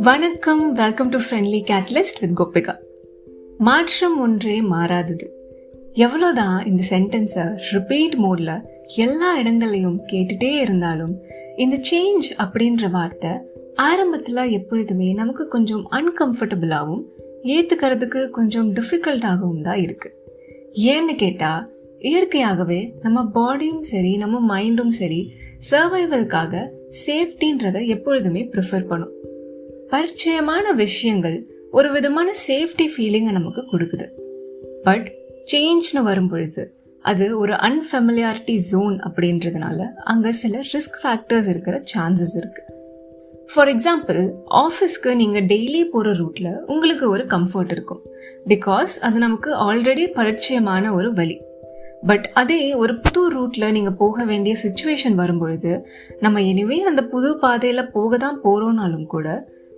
வணக்கம், welcome to friendly catalyst with Gopika. மாற்றம் ஒன்றே மாறாதது. எவ்வளோதான் இந்த சென்டென்ஸை ரிப்பீட் மோட்ல எல்லா இடங்களையும் கேட்டுட்டே இருந்தாலும் இந்த சேஞ்ச் அப்படின்ற வார்த்தை ஆரம்பத்தில் எப்பொழுதுமே நமக்கு கொஞ்சம் அன்கம்ஃபர்டபுளாகவும் ஏற்றுக்கிறதுக்கு கொஞ்சம் டிஃபிகல்ட்டாகவும் தான் இருக்கு. ஏன்னு கேட்டால், இயற்கையாகவே நம்ம பாடியும் சரி நம்ம மைண்டும் சரி சர்வைவலுக்காக சேஃப்டின்றதை எப்பொழுதுமே ப்ரிஃபர் பண்ணும். பரிச்சயமான விஷயங்கள் ஒரு விதமான சேஃப்டி ஃபீலிங்கை நமக்கு கொடுக்குது. பட் சேஞ்ச்னு வரும் பொழுது அது ஒரு அன்ஃபெமிலியாரிட்டி ஜோன் அப்படின்றதுனால அங்கே சில ரிஸ்க் ஃபேக்டர்ஸ் இருக்கிற சான்சஸ் இருக்கு. ஃபார் எக்ஸாம்பிள், ஆஃபீஸ்க்கு நீங்கள் டெய்லி போகிற ரூட்டில் உங்களுக்கு ஒரு கம்ஃபர்ட் இருக்கும், பிகாஸ் அது நமக்கு ஆல்ரெடி பரிச்சயமான ஒரு வழி. பட் அதே ஒரு புது ரூட்டில் நீங்கள் போக வேண்டிய சுச்சுவேஷன் வரும்பொழுது நம்ம எனிவே அந்த புது பாதையில் போக தான் போகிறோன்னாலும் கூட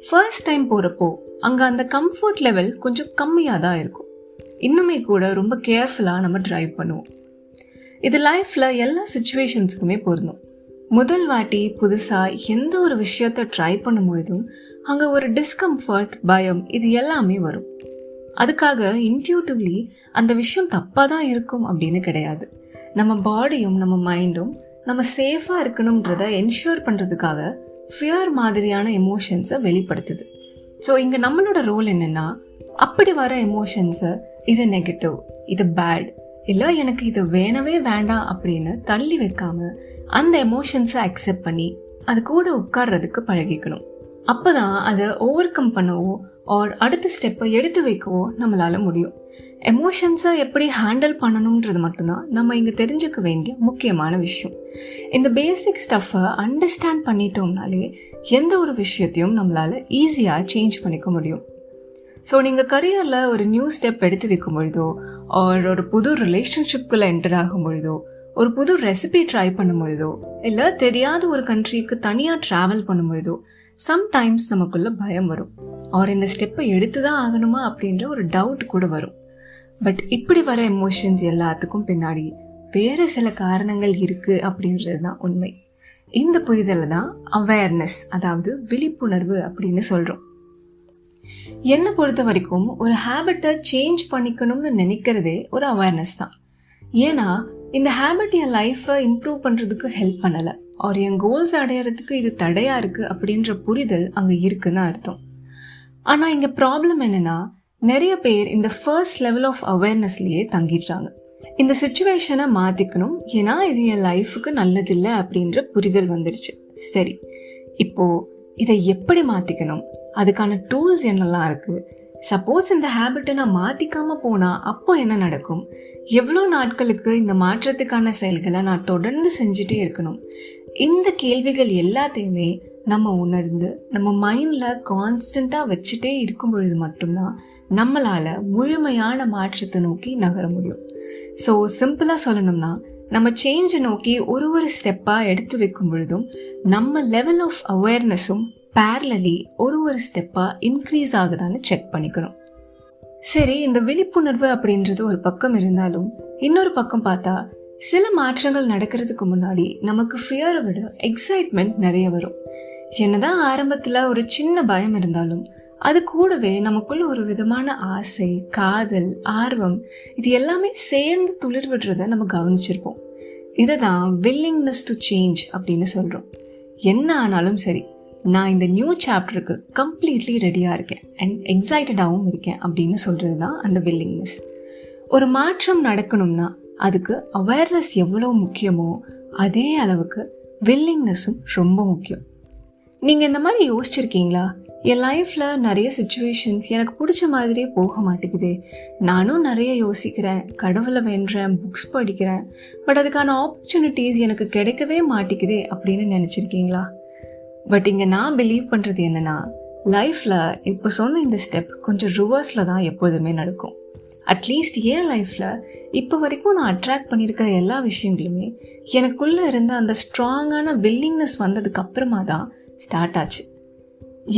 ஃபர்ஸ்ட் டைம் போகிறப்போ அங்கே அந்த கம்ஃபர்ட் லெவல் கொஞ்சம் கம்மியாக தான் இருக்கும். இன்னுமே கூட ரொம்ப கேர்ஃபுல்லாக நம்ம ட்ரைவ் பண்ணுவோம். இது லைஃப்பில் எல்லா சுச்சுவேஷன்ஸுக்குமே பொருந்தும். முதல் வாட்டி புதுசாக எந்த ஒரு விஷயத்தை ட்ரை பண்ணும்பொழுதும் அங்கே ஒரு டிஸ்கம்ஃபர்ட், பயம், இது எல்லாமே வரும். அதுக்காக இன்ட்யூட்டிவ்லி அந்த விஷயம் தப்பாக தான் இருக்கும் அப்படின்னு கிடையாது. நம்ம பாடியும் நம்ம மைண்டும் நம்ம சேஃபாக இருக்கணுன்றதை என்ஷூர் பண்ணுறதுக்காக ஃபியர் மாதிரியான எமோஷன்ஸை வெளிப்படுத்துது. ஸோ இங்கே நம்மளோட ரோல் என்னென்னா, அப்படி வர எமோஷன்ஸை இது நெகட்டிவ், இது பேட், இல்லை எனக்கு இது வேணவே வேண்டாம் அப்படின்னு தள்ளி வைக்காம அந்த எமோஷன்ஸை அக்செப்ட் பண்ணி அது கூட உட்கார்றதுக்கு பழகிக்கணும். அப்போ தான் அதை ஓவர் கம் பண்ணவோ ஆர் அடுத்த ஸ்டெப்பை எடுத்து வைக்கவோ நம்மளால முடியும். எமோஷன்ஸை எப்படி ஹேண்டில் பண்ணணுன்றது மட்டும்தான் நம்ம இங்கே தெரிஞ்சுக்க வேண்டிய முக்கியமான விஷயம். இந்த பேசிக் ஸ்டஃப்பை அண்டர்ஸ்டாண்ட் பண்ணிட்டோம்னாலே எந்த ஒரு விஷயத்தையும் நம்மளால ஈஸியாக சேஞ்ச் பண்ணிக்க முடியும். ஸோ நீங்கள் கரியரில் ஒரு நியூ ஸ்டெப் எடுத்து வைக்கும் பொழுதோ, ஒரு புது ரிலேஷன்ஷிப்குள்ளே என்டர் ஆகும் பொழுதோ, ஒரு புது ரெசிபி ட்ரை பண்ணும் பொழுதோ, இல்லை தெரியாத ஒரு கண்ட்ரிக்கு தனியாக ட்ராவல் பண்ணும் பொழுதோ சம்டைம்ஸ் நமக்குள்ள பயம் வரும். இந்த ஸ்டெப்பை எடுத்து தான் ஆகணுமா அப்படின்ற ஒரு டவுட் கூட வரும். பட் இப்படி வர எமோஷன்ஸ் எல்லாத்துக்கும் பின்னாடி வேறு சில காரணங்கள் இருக்குது அப்படின்றது தான் உண்மை. இந்த புரிதலை தான் அவேர்னஸ், அதாவது விழிப்புணர்வு அப்படின்னு சொல்கிறோம். என்னை பொறுத்த வரைக்கும் ஒரு ஹேபிட்டை சேஞ்ச் பண்ணிக்கணும்னு நினைக்கிறதே ஒரு அவேர்னஸ் தான். ஏன்னா இந்த ஹேபிட் என் லைஃப்பை இம்ப்ரூவ் பண்ணுறதுக்கு ஹெல்ப் பண்ணலை, என் கோல்ஸ் அடையிறதுக்கு இது தடையாக இருக்குது அப்படின்ற புரிதல் அங்கே இருக்குன்னு அர்த்தம். ஆனால் இங்கே ப்ராப்ளம் என்னென்னா, நிறைய பேர் இந்த ஃபர்ஸ்ட் லெவல் ஆஃப் அவேர்னஸ்லேயே தங்கிடுறாங்க. இந்த சிச்சுவேஷனை மாற்றிக்கணும், ஏன்னா இது என் லைஃபுக்கு நல்லதில்லை அப்படின்ற புரிதல் வந்துடுச்சு. சரி, இப்போது இதை எப்படி மாற்றிக்கணும், அதுக்கான டூல்ஸ் என்னெல்லாம் இருக்குது, சப்போஸ் இந்த ஹேபிட்டை நான் மாற்றிக்காமல் போனால் அப்போ என்ன நடக்கும், எவ்வளோ நாட்களுக்கு இந்த மாற்றத்துக்கான செயல்களை நான் தொடர்ந்து செஞ்சுட்டே இருக்கணும், இந்த கேள்விகள் எல்லாத்தையுமே நம்ம உணர்ந்து நம்ம மைண்டில் கான்ஸ்டண்ட்டாக வச்சுட்டே இருக்கும் பொழுது மட்டும்தான் நம்மளால் முழுமையான மாற்றத்தை நோக்கி நகர முடியும். ஸோ சிம்பிளாக சொல்லணும்னா, நம்ம சேஞ்சை நோக்கி ஒரு ஸ்டெப்பாக எடுத்து வைக்கும் பொழுதும் நம்ம லெவல் ஆஃப் அவேர்னஸும் பேரலி ஒரு ஸ்டெப்பாக இன்க்ரீஸ் ஆகுதான்னு செக் பண்ணிக்கணும். சரி, இந்த விழிப்புணர்வு அப்படின்றது ஒரு பக்கம் இருந்தாலும் இன்னொரு பக்கம் பார்த்தா சில மாற்றங்கள் நடக்கிறதுக்கு முன்னாடி நமக்கு ஃபியரை விட எக்ஸைட்மெண்ட் நிறைய வரும். என்னதான் ஆரம்பத்தில் ஒரு சின்ன பயம் இருந்தாலும் அது கூடவே நமக்குள்ள ஒரு விதமான ஆசை, காதல், ஆர்வம், இது எல்லாமே சேர்ந்து துளிர் விடுறத நம்ம கவனிச்சிருப்போம். இதை தான் வில்லிங்னஸ் டு சேஞ்ச் அப்படின்னு சொல்கிறோம். என்ன ஆனாலும் சரி, நான் இந்த நியூ சாப்டருக்கு கம்ப்ளீட்லி ரெடியாக இருக்கேன் அண்ட் எக்ஸைட்டடாகவும் இருக்கேன் அப்படின்னு சொல்கிறது தான் அந்த வில்லிங்னஸ். ஒரு மாற்றம் நடக்கணும்னா அதுக்கு அவேர்னஸ் எவ்வளோ முக்கியமோ அதே அளவுக்கு வில்லிங்னஸும் ரொம்ப முக்கியம். நீங்கள் இந்த மாதிரி யோசிச்சிருக்கீங்களா? என் லைஃப்பில் நிறைய சுச்சுவேஷன்ஸ் எனக்கு பிடிச்ச மாதிரியே போக மாட்டேங்குது, நானும் நிறைய யோசிக்கிறேன், கடவுளை வேண்டுறேன், புக்ஸ் படிக்கிறேன், பட் அதுக்கான ஆப்பர்ச்சுனிட்டிஸ் எனக்கு கிடைக்கவே மாட்டேங்குதே அப்படின்னு நினச்சிருக்கீங்களா? பட் இங்கே நான் பிலீவ் பண்ணுறது என்னென்னா, லைஃப்பில் இப்போ சொன்ன இந்த ஸ்டெப் கொஞ்சம் ரிவர்ஸில் தான் எப்போதுமே நடக்கும். அட்லீஸ்ட் என் லைஃப்பில் இப்போ வரைக்கும் நான் அட்ராக்ட் பண்ணியிருக்கிற எல்லா விஷயங்களுமே எனக்குள்ளே இருந்த அந்த ஸ்ட்ராங்கான வில்லிங்னஸ் வந்ததுக்கு அப்புறமா தான் ஸ்டார்ட் ஆச்சு.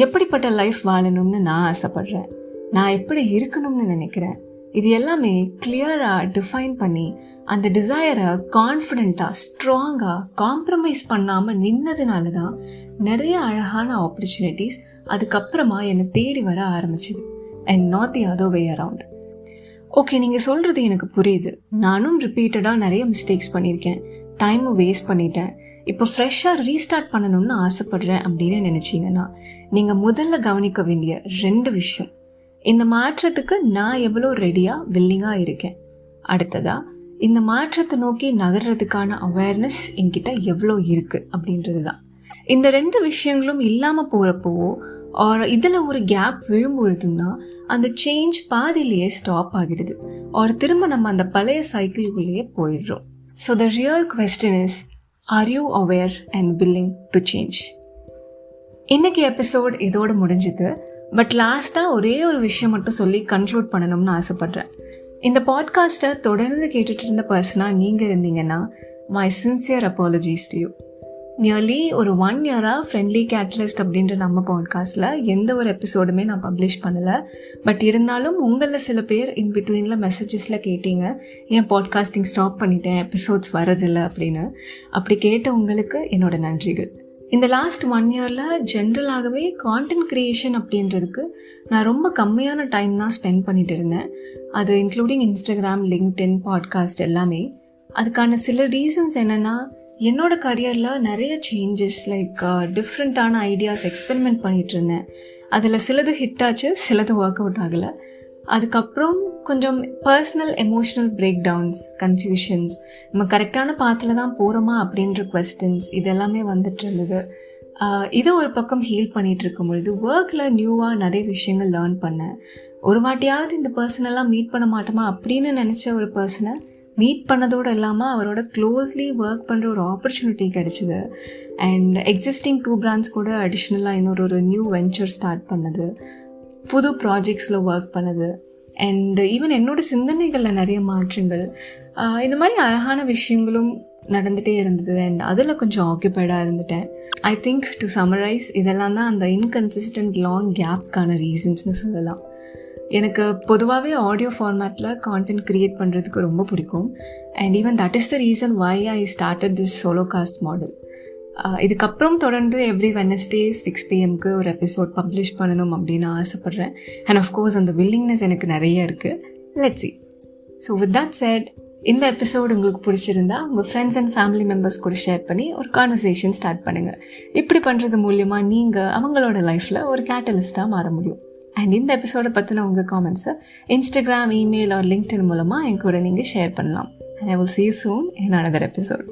எப்படிப்பட்ட லைஃப் வாழணும்னு நான் ஆசைப்படுறேன், நான் எப்படி இருக்கணும்னு நினைக்கிறேன், இது எல்லாமே கிளியராக டிஃபைன் பண்ணி அந்த டிசையரை கான்ஃபிடெண்ட்டாக ஸ்ட்ராங்காக காம்ப்ரமைஸ் பண்ணாமல் நின்னதுனால தான் நிறைய அழகான ஆப்பர்ச்சுனிட்டிஸ் அதுக்கப்புறமா என்னை தேடி வர ஆரம்பிச்சிது and not the other way around. Okay, நீங்கள் சொல்கிறது எனக்கு புரியுது. நானும் ரிப்பீட்டடாக நிறைய மிஸ்டேக்ஸ் பண்ணியிருக்கேன், டைமை வேஸ்ட் பண்ணிட்டேன், இப்போ ஃப்ரெஷ்ஷாக ரீஸ்டார்ட் பண்ணணும்னு ஆசைப்படுறேன் அப்படின்னு நினச்சிங்கன்னா நீங்கள் முதல்ல கவனிக்க வேண்டிய 2 விஷயம். இந்த மாற்றத்துக்கு நான் எவ்வளோ ரெடியாக வில்லிங்காக இருக்கேன், அடுத்ததாக இந்த மாற்றத்தை நோக்கி நகர்றதுக்கான அவேர்னஸ் என்கிட்ட எவ்வளோ இருக்குது அப்படின்றது தான். இந்த 2 விஷயங்களும் இல்லாமல் போகிறப்போ ஆர் இதில் ஒரு கேப் விழும்பொழுதும் தான் அந்த சேஞ்ச் பாதியிலேயே ஸ்டாப் ஆகிடுது ஆர் திரும்ப நம்ம அந்த பழைய சைக்கிள்குள்ளேயே போயிடுறோம். So the real question is, are you aware and willing to change? இன்னைக்கு எபிசோட் இதோடு முடிஞ்சுது. பட் லாஸ்ட்டாக ஒரே ஒரு விஷயம் மட்டும் சொல்லி கன்க்ளூட் பண்ணணும்னு ஆசைப்பட்றேன். இந்த பாட்காஸ்ட்டை தொடர்ந்து கேட்டுட்டு இருந்த பர்சனாக நீங்கள் இருந்தீங்கன்னா my sincere apologies to you. Nearly ஒரு 1 இயராக ஃப்ரெண்ட்லி கேட்டலிஸ்ட் அப்படின்ற நம்ம பாட்காஸ்ட்டில் எந்த ஒரு எபிசோடுமே நான் பப்ளிஷ் பண்ணலை. பட் இருந்தாலும் உங்களில் சில பேர் இன் பிட்வீனில் மெசேஜஸில் கேட்டீங்க, ஏன் பாட்காஸ்டிங் ஸ்டாப் பண்ணிட்டேன், எபிசோட்ஸ் வரதில்லை அப்படின்னு. அப்படி கேட்ட உங்களுக்கு என்னோட நன்றிகள். இந்த லாஸ்ட் 1 இயரில் ஜென்ரலாகவே கான்டென்ட் க்ரியேஷன் அப்படின்றதுக்கு நான் ரொம்ப கம்மியான டைம் தான் ஸ்பெண்ட் பண்ணிட்டு இருந்தேன். அது இன்க்ளூடிங் இன்ஸ்டாகிராம், லிங்க்டின், பாட்காஸ்ட் எல்லாமே. அதுக்கான சில ரீசன்ஸ் என்னென்னா, என்னோட கரியரில் நிறைய சேஞ்சஸ் லைக் டிஃப்ரெண்ட்டான ஐடியாஸ் எக்ஸ்பெரிமெண்ட் பண்ணிகிட்டு இருந்தேன். அதில் சிலது ஹிட் ஆச்சு, சிலது ஒர்க் அவுட் ஆகலை. அதுக்கப்புறம் கொஞ்சம் personal emotional breakdowns, confusions, நம்ம கரெக்டான பாத்தில் தான் போகிறோமா அப்படின்ற கொஸ்டின்ஸ் இதெல்லாமே வந்துட்டு இருந்தது. இது ஒரு பக்கம் ஹீல் பண்ணிகிட்டு இருக்கும் பொழுது ஒர்க்கில் நியூவாக நிறைய விஷயங்கள் லேர்ன் பண்ணேன். ஒரு வாட்டியாவது இந்த பர்சனெல்லாம் மீட் பண்ண மாட்டோமா அப்படின்னு நினச்ச ஒரு பர்சனை மீட் பண்ணதோடு இல்லாமல் அவரோட க்ளோஸ்லி ஒர்க் பண்ணுற ஒரு ஆப்பர்ச்சுனிட்டி கிடச்சிது. அண்ட் எக்ஸிஸ்டிங் 2 பிராண்ட்ஸ் கூட அடிஷ்னலாக இன்னொரு நியூ வெஞ்சர் ஸ்டார்ட் பண்ணது, புது ப்ராஜெக்ட்ஸில் ஒர்க் பண்ணது, அண்ட் ஈவன் என்னோடய சிந்தனைகளில் நிறைய மாற்றங்கள், இந்த மாதிரி அழகான விஷயங்களும் நடந்துகிட்டே இருந்தது. அண்ட் அதில் கொஞ்சம் ஆக்குபைடாக இருந்துட்டேன். ஐ திங்க் டு சம்மரைஸ், இதெல்லாம் தான் அந்த இன்கன்சிஸ்டன்ட் லாங் கேப்க்கான ரீசன்ஸ்னு சொல்லலாம். எனக்கு பொதுவாகவே ஆடியோ ஃபார்மேட்டில் கான்டென்ட் க்ரியேட் பண்ணுறதுக்கு ரொம்ப பிடிக்கும். And even that is the reason why I started this solo cast model. இதுக்கப்புறம் தொடர்ந்து எவ்ரி வெனஸ்டே 6 PM ஒரு எபிசோட் பப்ளிஷ் பண்ணணும் அப்படின்னு ஆசைப்பட்றேன். அண்ட் ஆஃப்கோர்ஸ் அந்த வில்லிங்னஸ் எனக்கு நிறைய இருக்குது. Let's see. So with that set, இந்த எபிசோடு உங்களுக்கு பிடிச்சிருந்தா உங்கள் ஃப்ரெண்ட்ஸ் அண்ட் ஃபேமிலி மெம்பர்ஸ் கூட ஷேர் பண்ணி ஒரு கான்வர்சேஷன் ஸ்டார்ட் பண்ணுங்கள். இப்படி பண்ணுறது மூலியமாக நீங்கள் அவங்களோட லைஃப்பில் ஒரு கேட்டலிஸ்ட்டாக மாற முடியும். அண்ட் இந்த எபிசோடை பற்றின உங்கள் காமெண்ட்ஸை இன்ஸ்டாகிராம், இமெயில் ஆர் லிங்க்டின் மூலமாக என் கூட நீங்கள் ஷேர் பண்ணலாம். And I will see you soon in another episode.